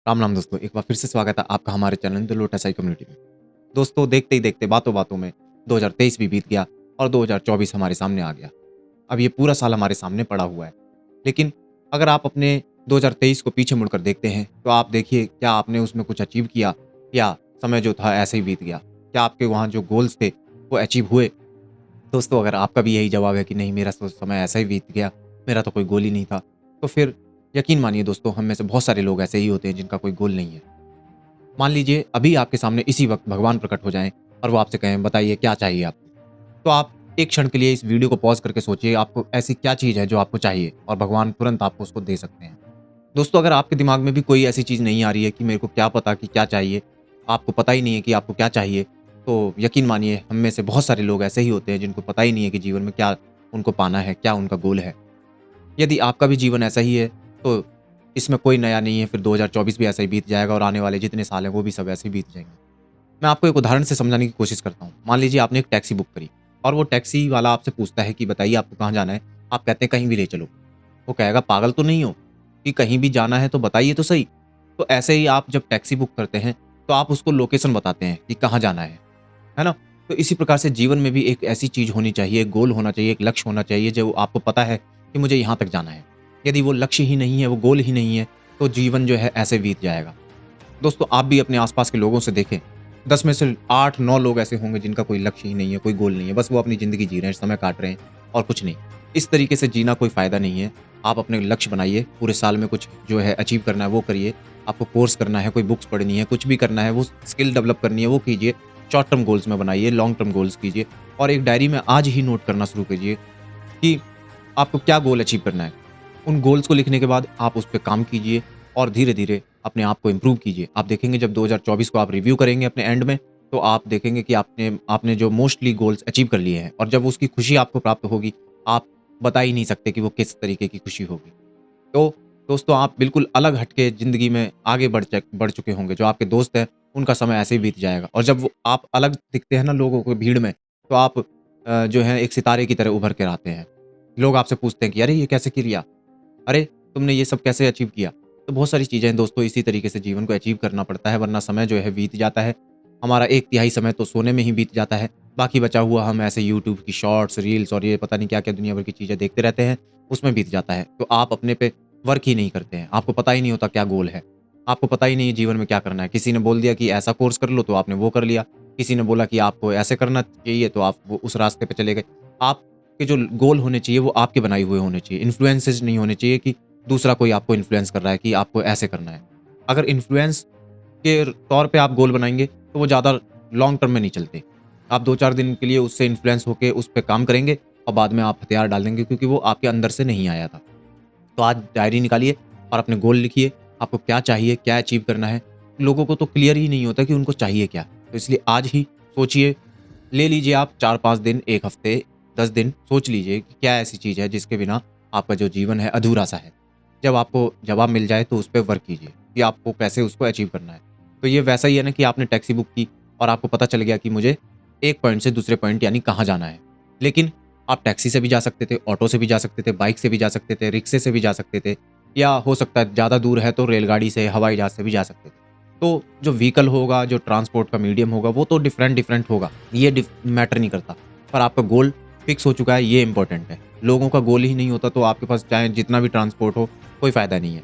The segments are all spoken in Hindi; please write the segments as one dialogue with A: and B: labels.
A: राम राम दोस्तों, एक बार फिर से स्वागत है आपका हमारे channel the lotus I community में। दोस्तों, देखते ही देखते बातों बातों में 2023 भी बीत गया और 2024 हमारे सामने आ गया। अब ये पूरा साल हमारे सामने पड़ा हुआ है। लेकिन अगर आप अपने 2023 को पीछे मुड़कर देखते हैं तो आप देखिए, क्या आपने उसमें कुछ अचीव किया या समय जो था ऐसे ही बीत गया? क्या आपके वहाँ जो गोल्स थे वो अचीव हुए? दोस्तों, अगर आपका भी यही जवाब है कि नहीं, मेरा तो समय ऐसा ही बीत गया, मेरा तो कोई गोल ही नहीं था, तो फिर यकीन मानिए दोस्तों, हम में से बहुत सारे लोग ऐसे ही होते हैं जिनका कोई गोल नहीं है। मान लीजिए अभी आपके सामने इसी वक्त भगवान प्रकट हो जाएं और वो आपसे कहें, बताइए क्या चाहिए आपको? तो आप एक क्षण के लिए इस वीडियो को पॉज करके सोचिए, आपको ऐसी क्या चीज़ है जो आपको चाहिए और भगवान तुरंत आपको उसको दे सकते हैं। दोस्तों, अगर आपके दिमाग में भी कोई ऐसी चीज़ नहीं आ रही है कि मेरे को क्या पता कि क्या चाहिए, आपको पता ही नहीं है कि आपको क्या चाहिए, तो यकीन मानिए हम में से बहुत सारे लोग ऐसे ही होते हैं जिनको पता ही नहीं है कि जीवन में क्या उनको पाना है, क्या उनका गोल है। यदि आपका भी जीवन ऐसा ही है तो इसमें कोई नया नहीं है, फिर 2024 भी ऐसा ही बीत जाएगा और आने वाले जितने साल हैं वो भी सब ऐसे ही बीत जाएंगे। मैं आपको एक उदाहरण से समझाने की कोशिश करता हूँ। मान लीजिए आपने एक टैक्सी बुक करी और वो टैक्सी वाला आपसे पूछता है कि बताइए आपको कहाँ जाना है? आप कहते हैं कहीं भी ले चलो। वो कहेगा, पागल तो नहीं हो कि कहीं भी जाना है तो बताइए तो सही। तो ऐसे ही आप जब टैक्सी बुक करते हैं तो आप उसको लोकेशन बताते हैं कि कहाँ जाना है ना? तो इसी प्रकार से जीवन में भी एक ऐसी चीज़ होनी चाहिए, एक गोल होना चाहिए, एक लक्ष्य होना चाहिए जो आपको पता है कि मुझे यहाँ तक जाना है। यदि वो लक्ष्य ही नहीं है, वो गोल ही नहीं है, तो जीवन जो है ऐसे बीत जाएगा। दोस्तों, आप भी अपने आस-पास के लोगों से देखें, 10 में से 8-9 लोग ऐसे होंगे जिनका कोई लक्ष्य ही नहीं है, कोई गोल नहीं है, बस वो अपनी ज़िंदगी जी रहे हैं, समय काट रहे हैं और कुछ नहीं। इस तरीके से जीना कोई फ़ायदा नहीं है। आप अपने लक्ष्य बनाइए, पूरे साल में कुछ जो है अचीव करना है वो करिए, आपको कोर्स करना है, कोई बुक्स पढ़नी है, कुछ भी करना है, वो स्किल डेवलप करनी है वो कीजिए, शॉर्ट टर्म गोल्स में बनाइए, लॉन्ग टर्म गोल्स कीजिए और एक डायरी में आज ही नोट करना शुरू कीजिए कि आपको क्या गोल अचीव करना है। उन गोल्स को लिखने के बाद आप उस पे काम कीजिए और धीरे-धीरे अपने आप को इम्प्रूव कीजिए। आप देखेंगे जब 2024 को आप रिव्यू करेंगे अपने एंड में, तो आप देखेंगे कि आपने आपने जो मोस्टली गोल्स अचीव कर लिए हैं और जब उसकी खुशी आपको प्राप्त होगी, आप बता ही नहीं सकते कि वो किस तरीके की खुशी होगी। तो दोस्तों, आप बिल्कुल अलग हटके ज़िंदगी में आगे बढ़ चुके होंगे। जो आपके दोस्त हैं, उनका समय ऐसे ही बीत जाएगा और जब वो आप अलग दिखते हैं ना लोगों को भीड़ में, तो आप जो है एक सितारे की तरह उभर कर आते हैं। लोग आपसे पूछते हैं कि अरे! ये कैसे किया? अरे! तुमने ये सब कैसे अचीव किया? तो बहुत सारी चीज़ें हैं दोस्तों, इसी तरीके से जीवन को अचीव करना पड़ता है, वरना समय जो है बीत जाता है। हमारा 1/3 समय तो सोने में ही बीत जाता है, बाकी बचा हुआ हम ऐसे यूट्यूब की शॉर्ट्स, रील्स और ये पता नहीं क्या-क्या दुनिया भर की चीज़ें देखते रहते हैं, उसमें बीत जाता है। तो आप अपने पे वर्क ही नहीं करते हैं, आपको पता ही नहीं होता क्या गोल है, आपको पता ही नहीं है जीवन में क्या करना है। किसी ने बोल दिया कि ऐसा कोर्स कर लो, तो आपने वो कर लिया, किसी ने बोला कि आपको ऐसे करना चाहिए, तो आप वो उस रास्ते पे चले गए। आपके जो गोल होने चाहिए, वो आपके बनाए हुए होने चाहिए, इन्फ्लुएंसेस नहीं होने चाहिए कि दूसरा कोई आपको इन्फ्लुएंस कर रहा है कि आपको ऐसे करना है। अगर इन्फ्लुएंस के तौर पे आप गोल बनाएँगे, तो वो ज़्यादा लॉन्ग टर्म में नहीं चलते। आप 2-4 दिन के लिए उससे इन्फ्लुएंस होके उस पे काम करेंगे और बाद में आप हथियार डाल देंगे, क्योंकि वो आपके अंदर से नहीं आया था। तो आज डायरी निकालिए और अपने गोल लिखिए, आपको क्या चाहिए, क्या अचीव करना है। लोगों को तो क्लियर ही नहीं होता कि उनको चाहिए क्या? तो इसलिए आज ही सोचिए, ले लीजिए आप 4-5 दिन, 1 हफ्ते, 10 दिन सोच लीजिए कि क्या ऐसी चीज़ है जिसके बिना आपका जो जीवन है अधूरा-सा है। जब आपको जवाब मिल जाए तो उस पे वर्क कीजिए कि आपको कैसे उसको अचीव करना है। तो ये वैसा ही है ना कि आपने टैक्सी बुक की और आपको पता चल गया कि मुझे एक पॉइंट से दूसरे पॉइंट यानी कहाँ जाना है। लेकिन आप टैक्सी से भी जा सकते थे, ऑटो से भी जा सकते थे, बाइक से भी जा सकते थे, रिक्शे से भी जा सकते थे या हो सकता है ज़्यादा दूर है तो रेलगाड़ी से, हवाई जहाज़ से भी जा सकते थे। तो जो व्हीकल होगा, जो ट्रांसपोर्ट का मीडियम होगा, वो तो डिफरेंट होगा, ये मैटर नहीं करता। पर आपका गोल फिक्स हो चुका है, ये इम्पोर्टेंट है। लोगों का गोल ही नहीं होता तो आपके पास चाहे जितना भी ट्रांसपोर्ट हो, कोई फ़ायदा नहीं है।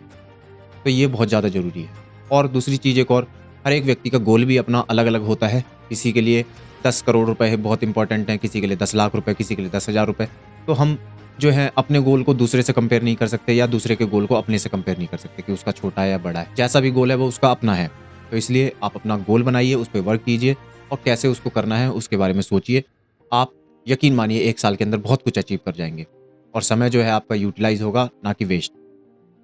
A: तो ये बहुत ज़्यादा ज़रूरी है। और दूसरी चीज़ एक और, हर एक व्यक्ति का गोल भी अपना अलग-अलग होता है। किसी के लिए 10 करोड़ रुपए है बहुत इम्पोर्टेंट हैं, किसी के लिए 10 लाख रुपए, किसी के लिए 10,000 रुपए। तो हम जो है अपने गोल को दूसरे से कंपेयर नहीं कर सकते या दूसरे के गोल को अपने से कंपेयर नहीं कर सकते कि उसका छोटा है या बड़ा है। जैसा भी गोल है वो उसका अपना है। तो इसलिए आप अपना गोल बनाइए, उस पे वर्क कीजिए और कैसे उसको करना है उसके बारे में सोचिए। आप यकीन मानिए 1 साल के अंदर बहुत कुछ अचीव कर जाएँगे और समय जो है आपका यूटिलाइज़ होगा, ना कि वेस्ट।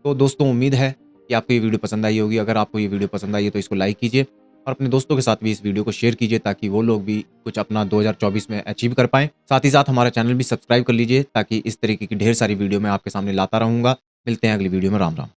A: तो दोस्तों, उम्मीद है कि आपको ये वीडियो पसंद आई होगी। अगर आपको ये वीडियो पसंद आई है तो इसको लाइक कीजिए और अपने दोस्तों के साथ भी इस वीडियो को शेयर कीजिए ताकि वो लोग भी कुछ अपना 2024 में अचीव कर पाएँ। साथ ही साथ हमारा चैनल भी सब्सक्राइब कर लीजिए ताकि इस तरीके की ढेर सारी वीडियो मैं आपके सामने लाता रहूँगा। मिलते हैं अगली वीडियो में। राम राम।